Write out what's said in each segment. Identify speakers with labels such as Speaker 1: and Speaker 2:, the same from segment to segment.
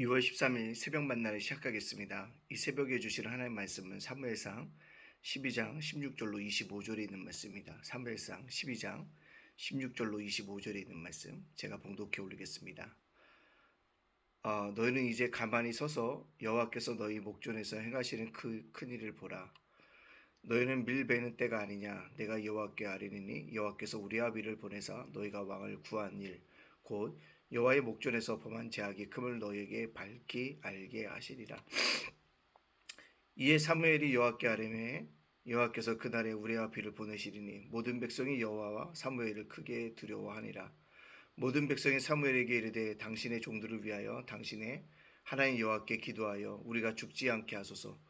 Speaker 1: 2월 13일 새벽 만나를 시작하겠습니다. 이 새벽에 주시는 하나님 말씀은 사무엘상 12장 16절로 25절에 있는 말씀입니다. 사무엘상 12장 16절로 25절에 있는 말씀 제가 봉독해 올리겠습니다. 너희는 이제 가만히 서서 여호와께서 너희 목전에서 행하시는 그 큰 일을 보라. 너희는 밀베는 때가 아니냐. 내가 여호와께 아뢰니니 여호와께서 우리아비를 보내사 너희가 왕을 구한 일 곧 여호와의 목전에서 범한 죄악이 큼을 너희에게 밝히 알게 하시리라. 이에 사무엘이 여호와께 아뢰매 여호와께서 그날에 우리아비를 보내시리니 모든 백성이 여호와와 사무엘을 크게 두려워하니라. 모든 백성이 사무엘에게 이르되 당신의 종들을 위하여 당신의 하나님 여호와께 기도하여 우리가 죽지 않게 하소서.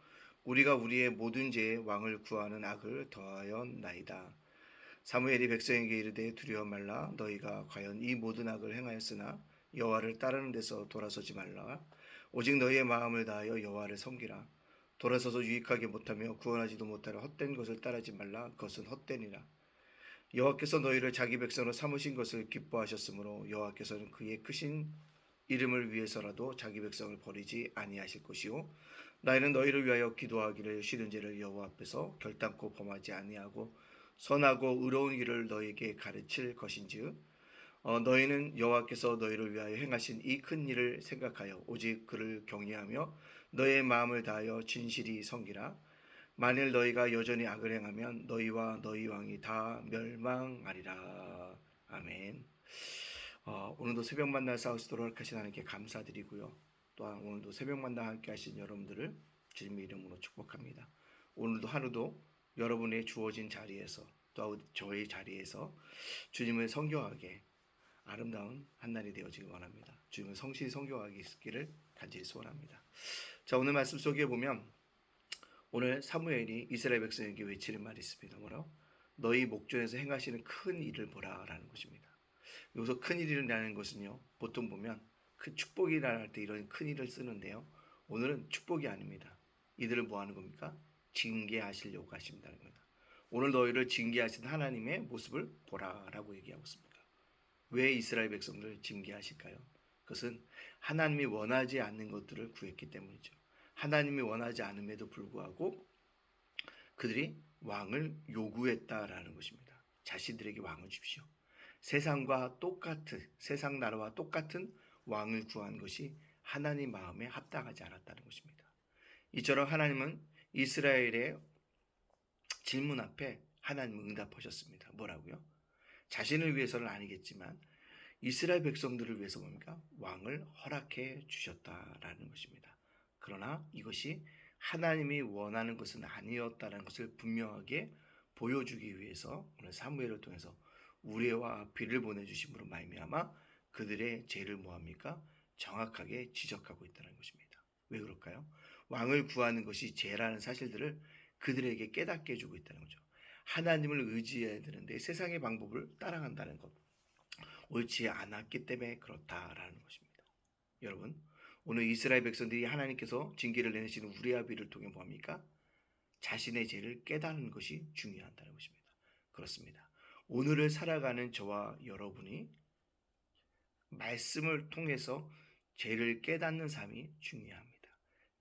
Speaker 1: 우리가 우리의 모든 죄에 왕을 구하는 악을 더하였나이다. 사무엘이 백성에게 이르되 두려워 말라. 너희가 과연 이 모든 악을 행하였으나 여호와를 따르는 데서 돌아서지 말라. 오직 너희의 마음을 다하여 여호와를 섬기라. 돌아서서 유익하게 못하며 구원하지도 못하려 헛된 것을 따르지 말라. 그것은 헛되니라. 여호와께서 너희를 자기 백성으로 삼으신 것을 기뻐하셨으므로 여호와께서는 그의 크신 이름을 위해서라도 자기 백성을 버리지 아니하실 것이요 너희는 너희를 위하여 기도하기를 쉬는 죄를 여호와 앞에서 결단코 범하지 아니하고 선하고 의로운 길을 너희에게 가르칠 것인즉 너희는 여호와께서 너희를 위하여 행하신 이 큰 일을 생각하여 오직 그를 경외하며 너희의 마음을 다하여 진실이 섬기라. 만일 너희가 여전히 악을 행하면 너희와 너희 왕이 다 멸망하리라. 아멘. 오늘도 새벽 만나 싸우시도록 하신 하나님께 감사드리고요. 또한 오늘도 새벽 만나 함께 하신 여러분들을 주님의 이름으로 축복합니다. 오늘도 하루도 여러분의 주어진 자리에서 또 저의 자리에서 주님을 성교하게 아름다운 한날이 되어지길 원합니다. 주님을 성실히 성교하게 있기를 간절히 소원합니다. 자, 오늘 말씀 속에 보면 오늘 사무엘이 이스라엘 백성에게 외치는 말이 있습니다. 뭐라고? 너희 목전에서 행하시는 큰 일을 보라 라는 것입니다. 여기서 큰 일이라는 것은요, 보통 보면 큰 축복이라 할 때 이런 큰 일을 쓰는데요, 오늘은 축복이 아닙니다. 이들을 뭐 하는 겁니까? 징계하시려고 하신다는 겁니다. 오늘 너희를 징계하신 하나님의 모습을 보라라고 얘기하고 있습니다. 왜 이스라엘 백성들을 징계하실까요? 그것은 하나님이 원하지 않는 것들을 구했기 때문이죠. 하나님이 원하지 않음에도 불구하고 그들이 왕을 요구했다라는 것입니다. 자신들에게 왕을 주십시오. 세상과 똑같은, 세상 나라와 똑같은 왕을 구한 것이 하나님 마음에 합당하지 않았다는 것입니다. 이처럼 하나님은 이스라엘의 질문 앞에 하나님은 응답하셨습니다. 뭐라고요? 자신을 위해서는 아니겠지만 이스라엘 백성들을 위해서 뭡니까? 왕을 허락해 주셨다라는 것입니다. 그러나 이것이 하나님이 원하는 것은 아니었다는 것을 분명하게 보여주기 위해서 오늘 사무엘을 통해서 우레와 비를 보내주심으로 말미암아 그들의 죄를 뭐합니까? 정확하게 지적하고 있다는 것입니다. 왜 그럴까요? 왕을 구하는 것이 죄라는 사실들을 그들에게 깨닫게 해주고 있다는 거죠. 하나님을 의지해야 되는데 세상의 방법을 따라간다는 것, 옳지 않았기 때문에 그렇다라는 것입니다. 여러분, 오늘 이스라엘 백성들이 하나님께서 징계를 내리시는 우리아 비를 통해 뭐합니까? 자신의 죄를 깨닫는 것이 중요하다는 것입니다. 그렇습니다. 오늘을 살아가는 저와 여러분이 말씀을 통해서 죄를 깨닫는 삶이 중요합니다.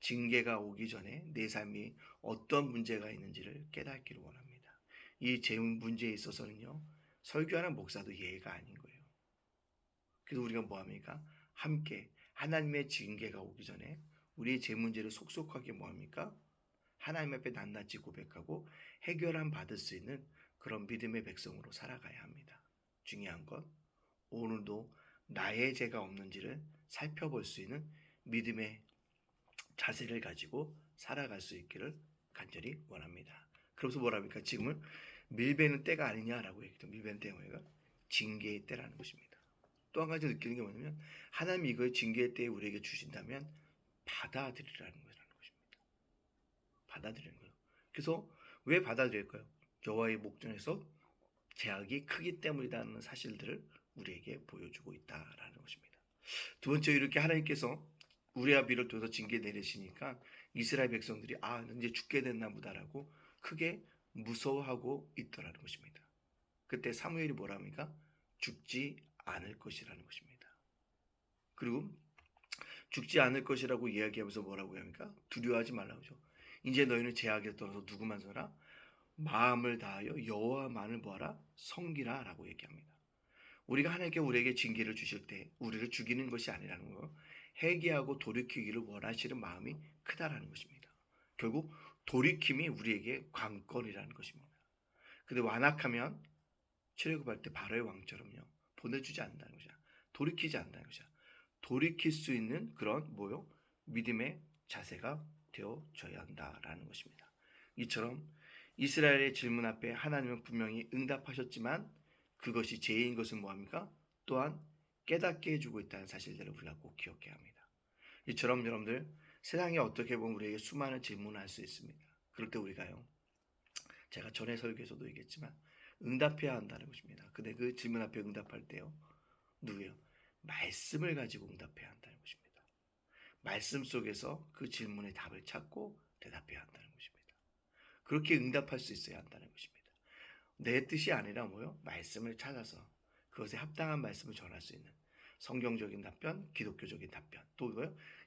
Speaker 1: 징계가 오기 전에 내 삶이 어떤 문제가 있는지를 깨닫기를 원합니다. 이 죄 문제에 있어서는요, 설교하는 목사도 예의가 아닌 거예요. 그래서 우리가 뭐합니까? 함께 하나님의 징계가 오기 전에 우리의 죄 문제를 속속하게 뭐합니까? 하나님 앞에 낱낱이 고백하고 해결함 받을 수 있는 그런 믿음의 백성으로 살아가야 합니다. 중요한 것, 오늘도 나의 죄가 없는지를 살펴볼 수 있는 믿음의 자세를 가지고 살아갈 수 있기를 간절히 원합니다. 그래서 뭐랍니까? 지금은 밀베는 때가 아니냐라고 얘기했죠. 밀베는 때가 뭐예요? 징계의 때라는 것입니다. 또 한 가지 느끼는 게 뭐냐면 하나님이 이걸 징계의 때에 우리에게 주신다면 받아들이라는 거라는 것입니다. 받아들이는 거예요. 그래서 왜 받아들일까요? 여호와의 목전에서 죄악이 크기 때문이라는 사실들을 우리에게 보여주고 있다라는 것입니다. 두 번째, 이렇게 하나님께서 우리아 비를 통해서 징계 내리시니까 이스라엘 백성들이 이제 죽게 됐나 보다라고 크게 무서워하고 있더라는 것입니다. 그때 사무엘이 뭐라 합니까? 죽지 않을 것이라는 것입니다. 그리고 죽지 않을 것이라고 이야기하면서 뭐라고 합니까? 두려워하지 말라고 하죠. 이제 너희는 제약에 떨어서 누구만 서라? 마음을 다하여 여호와만을 뭐하라? 섬기라 라고 얘기합니다. 우리가 하나님께 우리에게 징계를 주실 때 우리를 죽이는 것이 아니라는 거, 회개하고 돌이키기를 원하시는 마음이 크다라는 것입니다. 결국 돌이킴이 우리에게 관건이라는 것입니다. 근데 완악하면 출애굽할 때 바로의 왕처럼요, 보내주지 않는다는 것이야. 돌이키지 않는다는 것이야. 돌이킬 수 있는 그런 믿음의 자세가 되어져야 한다라는 것입니다. 이처럼 이스라엘의 질문 앞에 하나님은 분명히 응답하셨지만 그것이 죄인 것은 뭐합니까? 또한 깨닫게 해주고 있다는 사실들을 우리가 꼭 기억해야 합니다. 이처럼 여러분들, 세상에 어떻게 보면 우리에게 수많은 질문을 할 수 있습니다. 그럴 때 우리가요, 제가 전에 설교에서도 얘기했지만 응답해야 한다는 것입니다. 근데 그 질문 앞에 응답할 때요, 누구요? 말씀을 가지고 응답해야 한다는 것입니다. 말씀 속에서 그 질문의 답을 찾고 대답해야 한다는 것입니다. 그렇게 응답할 수 있어야 한다는 것입니다. 내 뜻이 아니라 말씀을 찾아서 그것에 합당한 말씀을 전할 수 있는 성경적인 답변, 기독교적인 답변, 또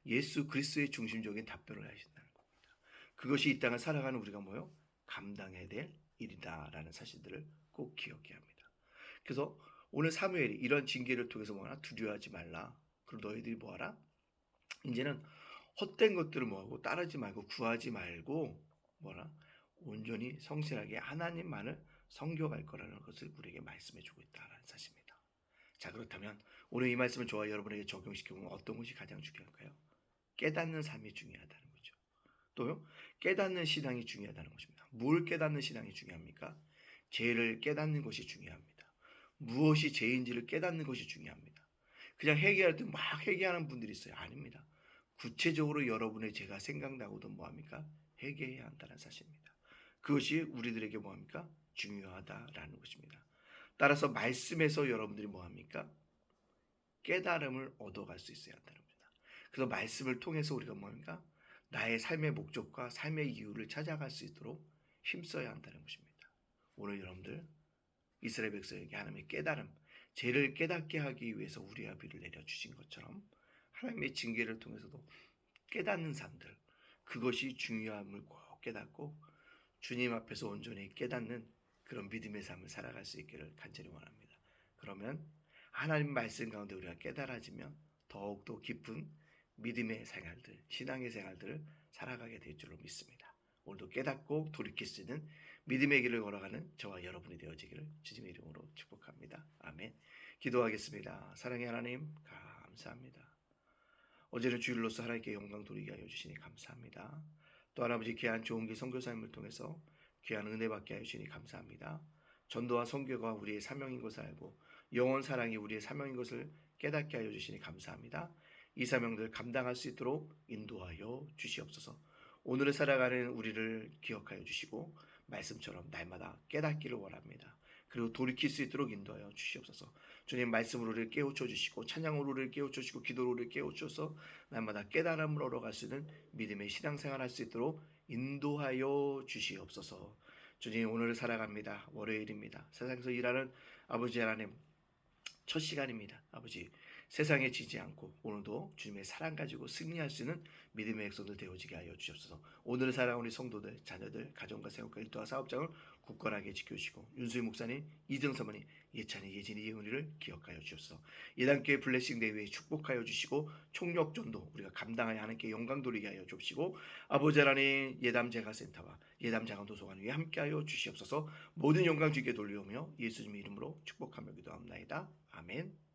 Speaker 1: 예수 그리스도의 중심적인 답변을 하신다는 겁니다. 그것이 이 땅을 살아가는 우리가 감당해야 될 일이다라는 사실들을 꼭 기억해야 합니다. 그래서 오늘 사무엘이 이런 징계를 통해서 두려워하지 말라. 그리고 너희들이 뭐하라? 이제는 헛된 것들을 따르지 말고 구하지 말고 온전히 성실하게 하나님만을 섬겨갈 거라는 것을 우리에게 말씀해주고 있다는 사실입니다. 자, 그렇다면 오늘 이 말씀을 저와 여러분에게 적용시켜보면 어떤 것이 가장 중요할까요? 깨닫는 삶이 중요하다는 거죠. 또요, 깨닫는 신앙이 중요하다는 것입니다. 뭘 깨닫는 신앙이 중요합니까? 죄를 깨닫는 것이 중요합니다. 무엇이 죄인지를 깨닫는 것이 중요합니다. 그냥 회개할 때 막 회개하는 분들이 있어요. 아닙니다. 구체적으로 여러분의 죄가 생각나고도 뭐합니까? 회개해야 한다는 사실입니다. 그것이 우리들에게 뭐합니까? 중요하다라는 것입니다. 따라서 말씀에서 여러분들이 뭐합니까? 깨달음을 얻어갈 수 있어야 한다는 겁니다. 그래서 말씀을 통해서 우리가 뭐합니까? 나의 삶의 목적과 삶의 이유를 찾아갈 수 있도록 힘써야 한다는 것입니다. 오늘 여러분들, 이스라엘 백성에게 하나님의 깨달음, 죄를 깨닫게 하기 위해서 우리의 비를 내려주신 것처럼 하나님의 징계를 통해서도 깨닫는 삶들, 그것이 중요함을 꼭 깨닫고 주님 앞에서 온전히 깨닫는 그런 믿음의 삶을 살아갈 수 있기를 간절히 원합니다. 그러면 하나님 말씀 가운데 우리가 깨달아지면 더욱더 깊은 믿음의 생활들, 신앙의 생활들을 살아가게 될 줄로 믿습니다. 오늘도 깨닫고 돌이킬 수 있는 믿음의 길을 걸어가는 저와 여러분이 되어지기를 주님의 이름으로 축복합니다. 아멘. 기도하겠습니다. 사랑의 하나님, 감사합니다. 어제는 주일로서 하나님께 영광 돌리게 하여 주시니 감사합니다. 또 아버지, 귀한 좋은 길 선교사님을 통해서 귀한 은혜 받게 하여 주시니 감사합니다. 전도와 선교가 우리의 사명인 것을 알고 영원 사랑이 우리의 사명인 것을 깨닫게 하여 주시니 감사합니다. 이 사명들 감당할 수 있도록 인도하여 주시옵소서. 오늘을 살아가는 우리를 기억하여 주시고 말씀처럼 날마다 깨닫기를 원합니다. 그리고 돌이킬 수 있도록 인도하여 주시옵소서. 주님, 말씀으로 우리를 깨우쳐 주시고 찬양으로 우리를 깨우쳐 주시고 기도로 우리를 깨우쳐서 날마다 깨달음을 얻어갈 수 있는 믿음의 신앙생활 할 수 있도록 인도하여 주시옵소서. 주님, 오늘을 살아갑니다. 월요일입니다. 세상에서 일하는 아버지 하나님, 첫 시간입니다. 아버지, 세상에 지지 않고 오늘도 주님의 사랑 가지고 승리할 수 있는 믿음의 백성들 되어지게 하여 주옵소서. 오늘을 살아온 우리 성도들, 자녀들, 가정과 생업과 일터와 사업장을 굳건하게 지켜주시고 윤수희 목사님, 이정 사모님, 예찬이, 예진이, 예은이를 기억하여 주옵소서. 예단교회 블레싱 대회에 축복하여 주시고 총력전도 우리가 감당하여 하나님께 영광 돌리게 하여 주옵시고 아버지 하나님, 예담 재가센터와 예담 자간도서관 위에 함께하여 주시옵소서. 모든 영광 주께 돌리오며 예수님의 이름으로 축복하며 기도합나이다. 아멘.